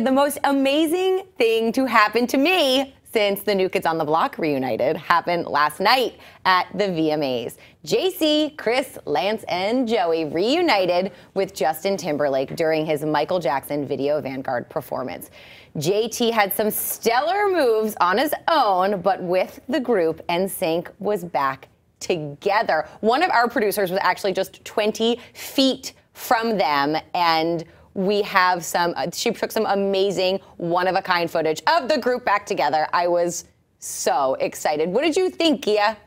The most amazing thing to happen to me since the New Kids on the Block reunited happened last night at the VMAs. JC, Chris, Lance, and Joey reunited with Justin Timberlake during his Michael Jackson Video Vanguard performance. JT had some stellar moves on his own, but with the group, NSYNC was back together. One of our producers was actually just 20 feet from them, and we have she took some amazing one-of-a-kind footage of the group back together. I was so excited. What did you think, Gia?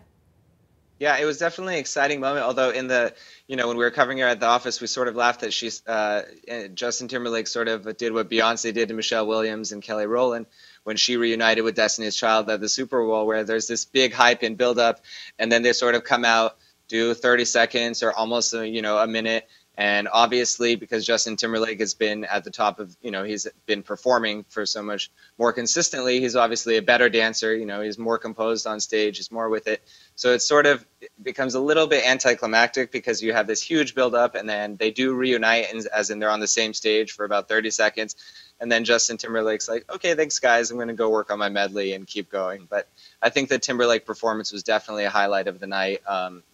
Yeah, it was definitely an exciting moment, although in the, when we were covering her at the office, we sort of laughed that Justin Timberlake sort of did what Beyonce did to Michelle Williams and Kelly Rowland when she reunited with Destiny's Child at the Super Bowl, where there's this big hype and build-up, and then they sort of come out, do 30 seconds or almost, a minute. And obviously, because Justin Timberlake has been at the top of, he's been performing for so much more consistently, he's obviously a better dancer, he's more composed on stage, he's more with it. So it sort of becomes a little bit anticlimactic because you have this huge build-up and then they do reunite, as in they're on the same stage for about 30 seconds. And then Justin Timberlake's like, okay, thanks, guys. I'm going to go work on my medley and keep going. But I think the Timberlake performance was definitely a highlight of the night.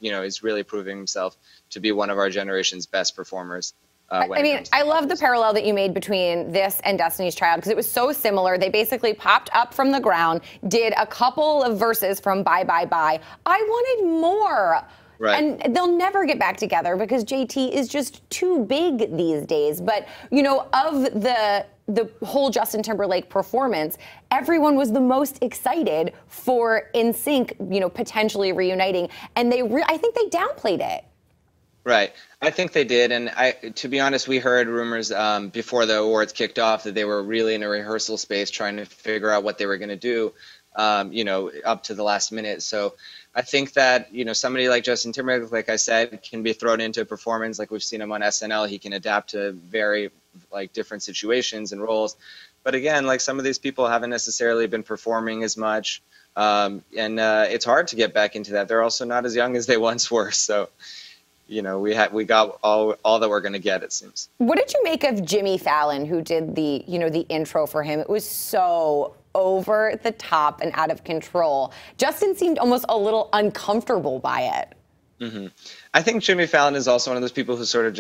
He's really proving himself to be one of our generation's best performers. I love the parallel that you made between this and Destiny's Child because it was so similar. They basically popped up from the ground, did a couple of verses from Bye Bye Bye. I wanted more. Right. And they'll never get back together because JT is just too big these days. But, of the whole Justin Timberlake performance, everyone was the most excited for NSYNC, potentially reuniting. And I think they downplayed it. Right. I think they did. And to be honest, we heard rumors before the awards kicked off that they were really in a rehearsal space trying to figure out what they were going to do, up to the last minute. So I think that, somebody like Justin Timberlake, like I said, can be thrown into a performance. Like we've seen him on SNL. He can adapt to very different situations and roles. But again, some of these people haven't necessarily been performing as much. And it's hard to get back into that. They're also not as young as they once were. So, we got all that we're going to get, it seems. What did you make of Jimmy Fallon, who did the intro for him? It was so over the top and out of control. Justin seemed almost a little uncomfortable by it. Mm-hmm. I think Jimmy Fallon is also one of those people who sort of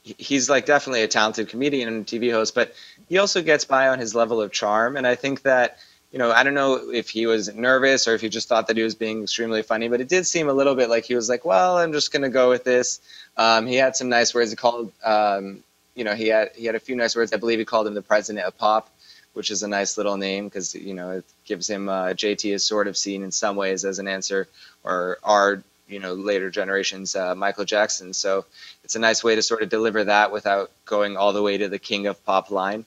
he's definitely a talented comedian and TV host, but he also gets by on his level of charm. And I think that, I don't know if he was nervous or if he just thought that he was being extremely funny, but it did seem a little bit like he was like, well, I'm just going to go with this. He had some nice words. He called, he had a few nice words. I believe he called him the president of pop, which is a nice little name because, it gives him, JT is sort of seen in some ways as an answer or our, later generations, Michael Jackson. So it's a nice way to sort of deliver that without going all the way to the king of pop line.